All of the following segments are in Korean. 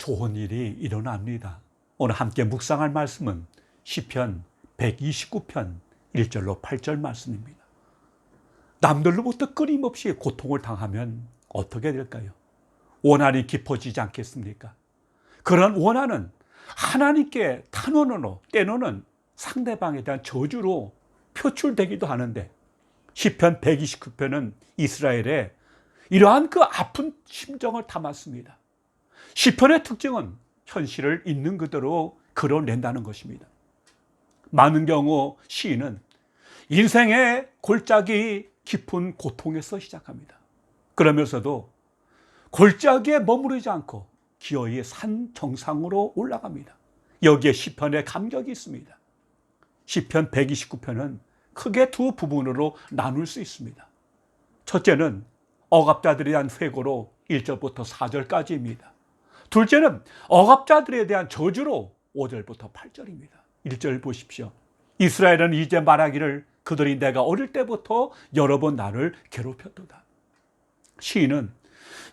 좋은 일이 일어납니다. 오늘 함께 묵상할 말씀은 시편 129편 1절로 8절 말씀입니다. 남들로부터 끊임없이 고통을 당하면 어떻게 될까요? 원한이 깊어지지 않겠습니까? 그런 원한은 하나님께 탄원으로 때로는 상대방에 대한 저주로 표출되기도 하는데, 시편 129편은 이스라엘의 이러한 그 아픈 심정을 담았습니다. 시편의 특징은 현실을 있는 그대로 그려낸다는 것입니다. 많은 경우 시인은 인생의 골짜기 깊은 고통에서 시작합니다. 그러면서도 골짜기에 머무르지 않고 기어이 산 정상으로 올라갑니다. 여기에 시편의 감격이 있습니다. 시편 129편은 크게 두 부분으로 나눌 수 있습니다. 첫째는 억압자들에 대한 회고로 1절부터 4절까지입니다. 둘째는 억압자들에 대한 저주로 5절부터 8절입니다. 1절 보십시오. 이스라엘은 이제 말하기를 그들이 내가 어릴 때부터 여러 번 나를 괴롭혔도다. 시인은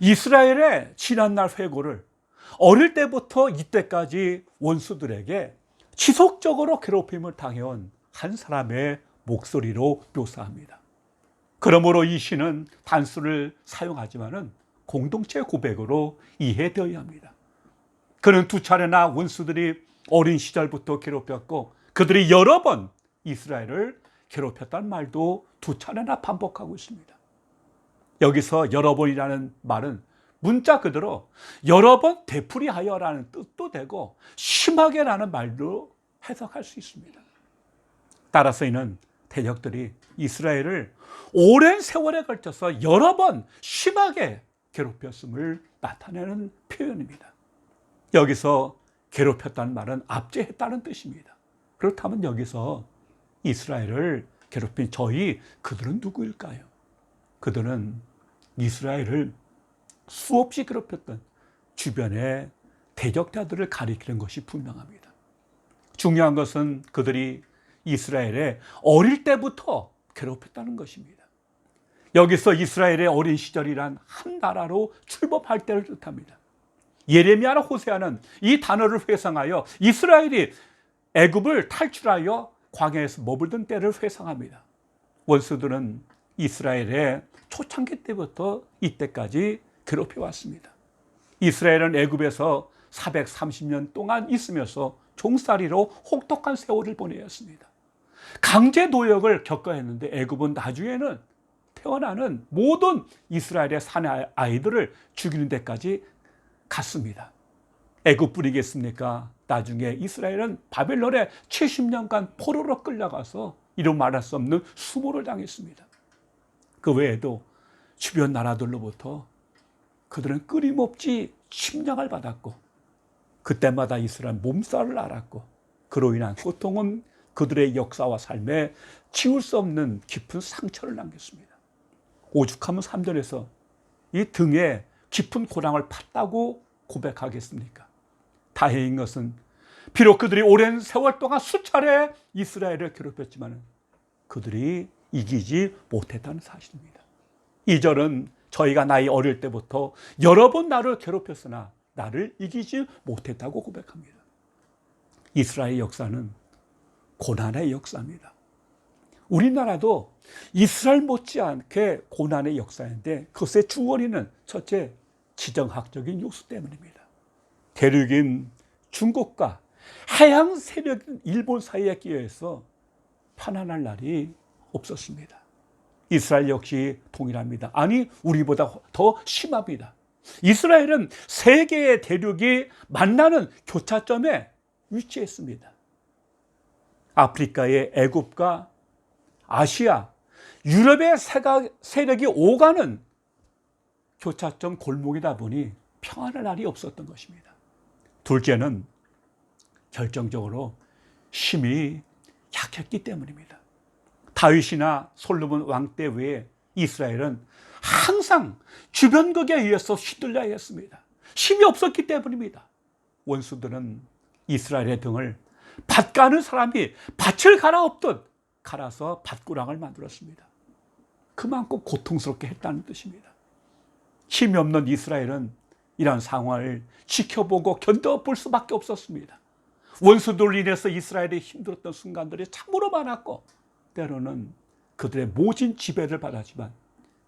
이스라엘의 지난날 회고를 어릴 때부터 이때까지 원수들에게 지속적으로 괴롭힘을 당해온 한 사람의 목소리로 묘사합니다. 그러므로 이 시는 단수를 사용하지만은 공동체 고백으로 이해되어야 합니다. 그는 두 차례나 원수들이 어린 시절부터 괴롭혔고 그들이 여러 번 이스라엘을 괴롭혔다는 말도 두 차례나 반복하고 있습니다. 여기서 여러 번이라는 말은 문자 그대로 여러 번 되풀이하여라는 뜻도 되고 심하게라는 말도 해석할 수 있습니다. 따라서 이는 대적들이 이스라엘을 오랜 세월에 걸쳐서 여러 번 심하게 괴롭혔음을 나타내는 표현입니다. 여기서 괴롭혔다는 말은 압제했다는 뜻입니다. 그렇다면 여기서 이스라엘을 괴롭힌 그들은 누구일까요? 그들은 이스라엘을 수없이 괴롭혔던 주변의 대적자들을 가리키는 것이 분명합니다. 중요한 것은 그들이 이스라엘에 어릴 때부터 괴롭혔다는 것입니다. 여기서 이스라엘의 어린 시절이란 한 나라로 출범할 때를 뜻합니다. 예레미야나 호세아는 이 단어를 회상하여 이스라엘이 애굽을 탈출하여 광야에서 머물던 때를 회상합니다. 원수들은 이스라엘의 초창기 때부터 이때까지 괴롭혀왔습니다. 이스라엘은 애굽에서 430년 동안 있으면서 종살이로 혹독한 세월을 보내야 했습니다. 강제 노역을 겪어야 했는데 애굽은 나중에는 태어나는 모든 이스라엘의 사내 아이들을 죽이는 데까지 갔습니다. 애굽 뿐이겠습니까? 나중에 이스라엘은 바벨론에 70년간 포로로 끌려가서 이루 말할 수 없는 수모를 당했습니다. 그 외에도 주변 나라들로부터 그들은 끊임없이 침략을 받았고 그때마다 이스라엘 몸살을 앓았고 그로 인한 고통은 그들의 역사와 삶에 지울 수 없는 깊은 상처를 남겼습니다. 오죽하면 3절에서 이 등에 깊은 고랑을 팠다고 고백하겠습니까? 다행인 것은 비록 그들이 오랜 세월 동안 수차례 이스라엘을 괴롭혔지만 그들이 이기지 못했다는 사실입니다. 2절은 저희가 나이 어릴 때부터 여러 번 나를 괴롭혔으나 나를 이기지 못했다고 고백합니다. 이스라엘 역사는 고난의 역사입니다. 우리나라도 이스라엘 못지않게 고난의 역사인데 그것의 주원인은 첫째, 지정학적인 요소 때문입니다. 대륙인 중국과 해양 세력인 일본 사이에 끼어서 편안할 날이 없었습니다. 이스라엘 역시 동일합니다. 아니, 우리보다 더 심합니다. 이스라엘은 세 개의 대륙이 만나는 교차점에 위치했습니다. 아프리카의 애굽과 아시아, 유럽의 세력이 오가는 교차점 골목이다 보니 평안할 날이 없었던 것입니다. 둘째는 결정적으로 힘이 약했기 때문입니다. 다윗이나 솔로몬 왕 때 외에 이스라엘은 항상 주변국에 의해서 휘둘려야 했습니다. 힘이 없었기 때문입니다. 원수들은 이스라엘의 등을 밭 가는 사람이 밭을 갈아엎듯 갈아서 밭구랑을 만들었습니다. 그만큼 고통스럽게 했다는 뜻입니다. 힘이 없는 이스라엘은 이런 상황을 지켜보고 견뎌볼 수밖에 없었습니다. 원수들로 인해서 이스라엘이 힘들었던 순간들이 참으로 많았고, 때로는 그들의 모진 지배를 받았지만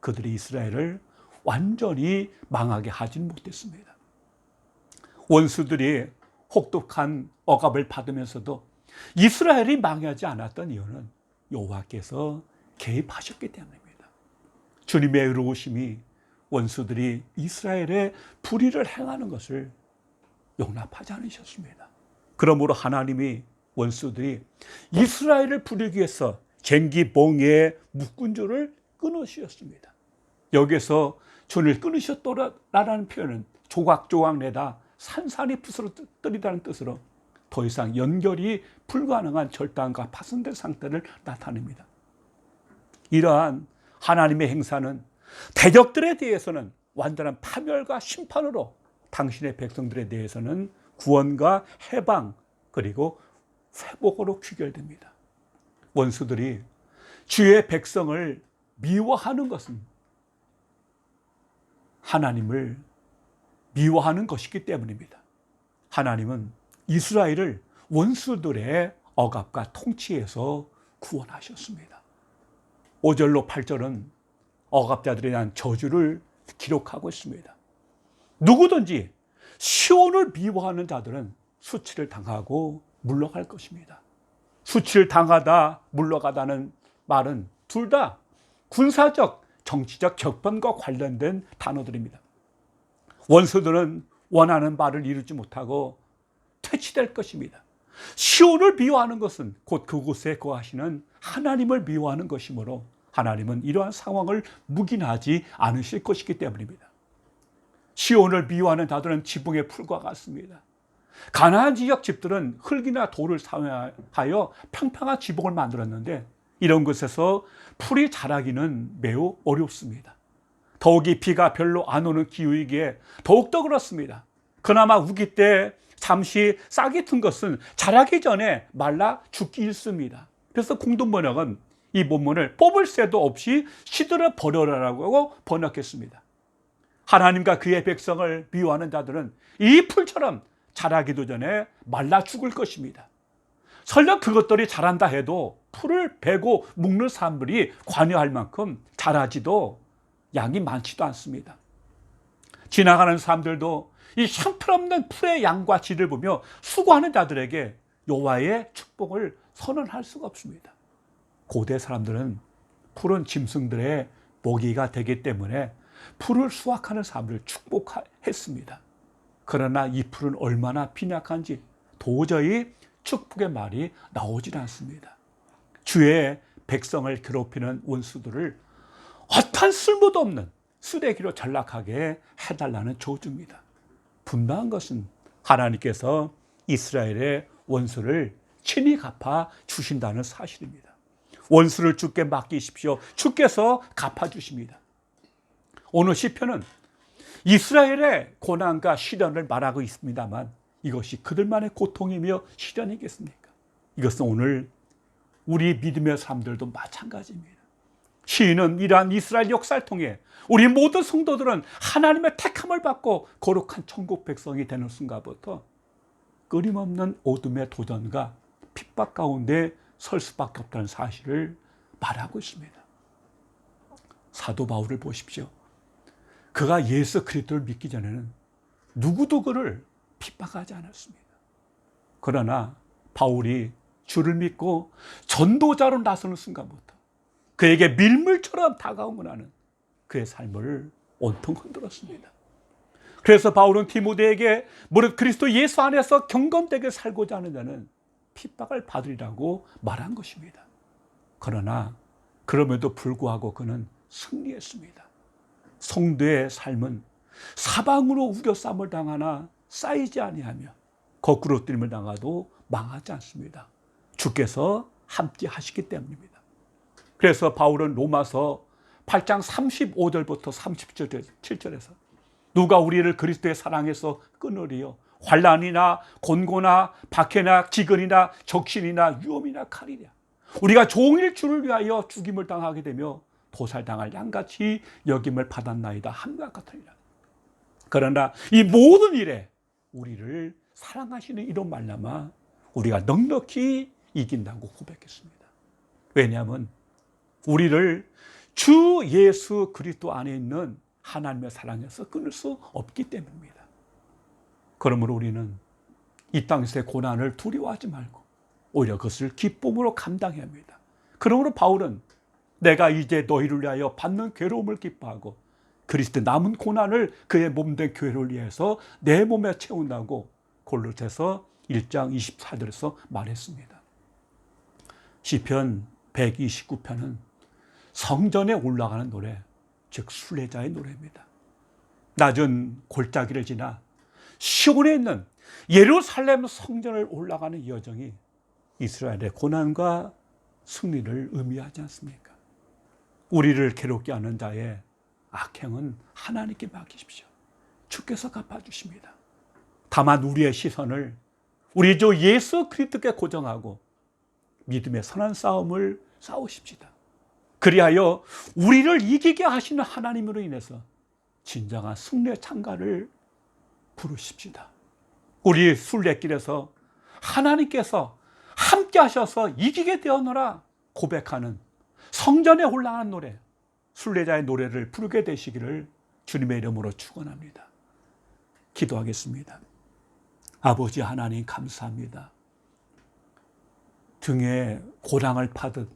그들이 이스라엘을 완전히 망하게 하지는 못했습니다. 원수들이 혹독한 억압을 받으면서도 이스라엘이 망하지 않았던 이유는 여호와께서 개입하셨기 때문입니다. 주님의 의로우심이 원수들이 이스라엘의 불의를 행하는 것을 용납하지 않으셨습니다. 그러므로 하나님이 원수들이 이스라엘을 부리기 위해서 쟁기봉의 묶은 줄을 끊으셨습니다. 여기서 줄을 끊으셨다라는 표현은 조각조각 내다 산산이 부스러뜨리다는 뜻으로 더 이상 연결이 불가능한 절단과 파손된 상태를 나타냅니다. 이러한 하나님의 행사는 대적들에 대해서는 완전한 파멸과 심판으로, 당신의 백성들에 대해서는 구원과 해방 그리고 회복으로 귀결됩니다. 원수들이 주의 백성을 미워하는 것은 하나님을 미워하는 것이기 때문입니다. 하나님은 이스라엘을 원수들의 억압과 통치에서 구원하셨습니다. 5절로 8절은 억압자들에 대한 저주를 기록하고 있습니다. 누구든지 시온을 미워하는 자들은 수치를 당하고 물러갈 것입니다. 수치를 당하다 물러가다는 말은 둘 다 군사적, 정치적 격변과 관련된 단어들입니다. 원수들은 원하는 바를 이루지 못하고 퇴치될 것입니다. 시온을 미워하는 것은 곧 그곳에 거하시는 하나님을 미워하는 것이므로 하나님은 이러한 상황을 묵인하지 않으실 것이기 때문입니다. 시온을 미워하는 자들은 지붕의 풀과 같습니다. 가나안 지역 집들은 흙이나 돌을 사용하여 평평한 지붕을 만들었는데 이런 곳에서 풀이 자라기는 매우 어렵습니다. 더욱이 비가 별로 안 오는 기후이기에 더욱더 그렇습니다. 그나마 우기 때 잠시 싹이 튼 것은 자라기 전에 말라 죽기 일쑤입니다. 그래서 공동번역은 이 본문을 뽑을 새도 없이 시들어 버려라라고 번역했습니다. 하나님과 그의 백성을 미워하는 자들은 이 풀처럼 자라기도 전에 말라 죽을 것입니다. 설령 그것들이 자란다 해도 풀을 베고 묶는 사람들이 관여할 만큼 자라지도 양이 많지도 않습니다. 지나가는 사람들도 이 형편없는 풀의 양과 질을 보며 수고하는 자들에게 여호와의 축복을 선언할 수가 없습니다. 고대 사람들은 풀은 짐승들의 먹이가 되기 때문에 풀을 수확하는 사람들을 축복했습니다. 그러나 이 풀은 얼마나 빈약한지 도저히 축복의 말이 나오질 않습니다. 주의 백성을 괴롭히는 원수들을 어떤 쓸모도 없는 쓰레기로 전락하게 해달라는 저주입니다. 분명한 것은 하나님께서 이스라엘의 원수를 친히 갚아 주신다는 사실입니다. 원수를 주께 맡기십시오. 주께서 갚아주십니다. 오늘 시편은 이스라엘의 고난과 시련을 말하고 있습니다만 이것이 그들만의 고통이며 시련이겠습니까? 이것은 오늘 우리 믿음의 사람들도 마찬가지입니다. 시인은 이러한 이스라엘 역사를 통해 우리 모든 성도들은 하나님의 택함을 받고 거룩한 천국 백성이 되는 순간부터 끊임없는 어둠의 도전과 핍박 가운데 설 수밖에 없다는 사실을 말하고 있습니다. 사도 바울을 보십시오. 그가 예수 그리스도를 믿기 전에는 누구도 그를 핍박하지 않았습니다. 그러나 바울이 주를 믿고 전도자로 나서는 순간부터 그에게 밀물처럼 다가오는 그의 삶을 온통 흔들었습니다. 그래서 바울은 디모데에게 무릇 그리스도 예수 안에서 경건되게 살고자 하는 자는 핍박을 받으리라고 말한 것입니다. 그러나 그럼에도 불구하고 그는 승리했습니다. 성도의 삶은 사방으로 우겨쌈을 당하나 쌓이지 아니하며 거꾸로 뜨림을 당하도 망하지 않습니다. 주께서 함께 하시기 때문입니다. 그래서 바울은 로마서 8장 35절부터 37절에서 누가 우리를 그리스도의 사랑에서 끊으리요? 환난이나 곤고나 박해나 기근이나 적신이나 위험이나 칼이랴. 우리가 종일 주를 위하여 죽임을 당하게 되며 도살당할 양같이 여김을 받았나이다. 함과 같으리라. 그러나 이 모든 일에 우리를 사랑하시는 이로 말미암아 우리가 넉넉히 이긴다고 고백했습니다. 왜냐하면 우리를 주 예수 그리스도 안에 있는 하나님의 사랑에서 끊을 수 없기 때문입니다. 그러므로 우리는 이 땅에서의 고난을 두려워하지 말고 오히려 그것을 기쁨으로 감당해야 합니다. 그러므로 바울은 내가 이제 너희를 위하여 받는 괴로움을 기뻐하고 그리스도 남은 고난을 그의 몸된 교회를 위해서 내 몸에 채운다고 골로새서 1장 24절에서 말했습니다. 시편 129편은 성전에 올라가는 노래, 즉 순례자의 노래입니다. 낮은 골짜기를 지나 시온에 있는 예루살렘 성전을 올라가는 이 여정이 이스라엘의 고난과 승리를 의미하지 않습니까? 우리를 괴롭게 하는 자의 악행은 하나님께 맡기십시오. 주께서 갚아주십니다. 다만 우리의 시선을 우리 주 예수 그리스도께 고정하고 믿음의 선한 싸움을 싸우십시다. 그리하여 우리를 이기게 하시는 하나님으로 인해서 진정한 승리의 창가를 부르십시다. 우리 순례길에서 하나님께서 함께 하셔서 이기게 되었노라 고백하는 성전에 올라가는 노래, 순례자의 노래를 부르게 되시기를 주님의 이름으로 축원합니다. 기도하겠습니다. 아버지 하나님 감사합니다. 등에 고랑을 파듯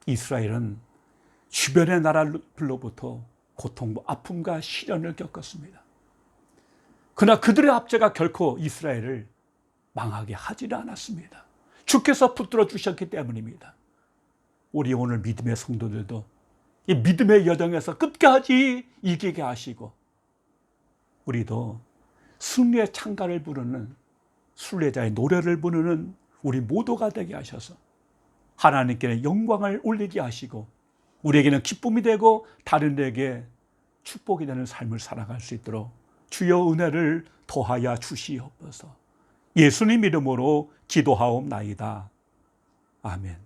이스라엘은 주변의 나라들로부터 고통과 아픔과 시련을 겪었습니다. 그러나 그들의 압제가 결코 이스라엘을 망하게 하지는 않았습니다. 주께서 붙들어 주셨기 때문입니다. 우리 오늘 믿음의 성도들도 이 믿음의 여정에서 끝까지 이기게 하시고 우리도 승리의 창가를 부르는 순례자의 노래를 부르는 우리 모두가 되게 하셔서 하나님께 영광을 올리게 하시고 우리에게는 기쁨이 되고 다른에게 축복이 되는 삶을 살아갈 수 있도록 주여 은혜를 더하여 주시옵소서. 예수님 이름으로 기도하옵나이다. 아멘.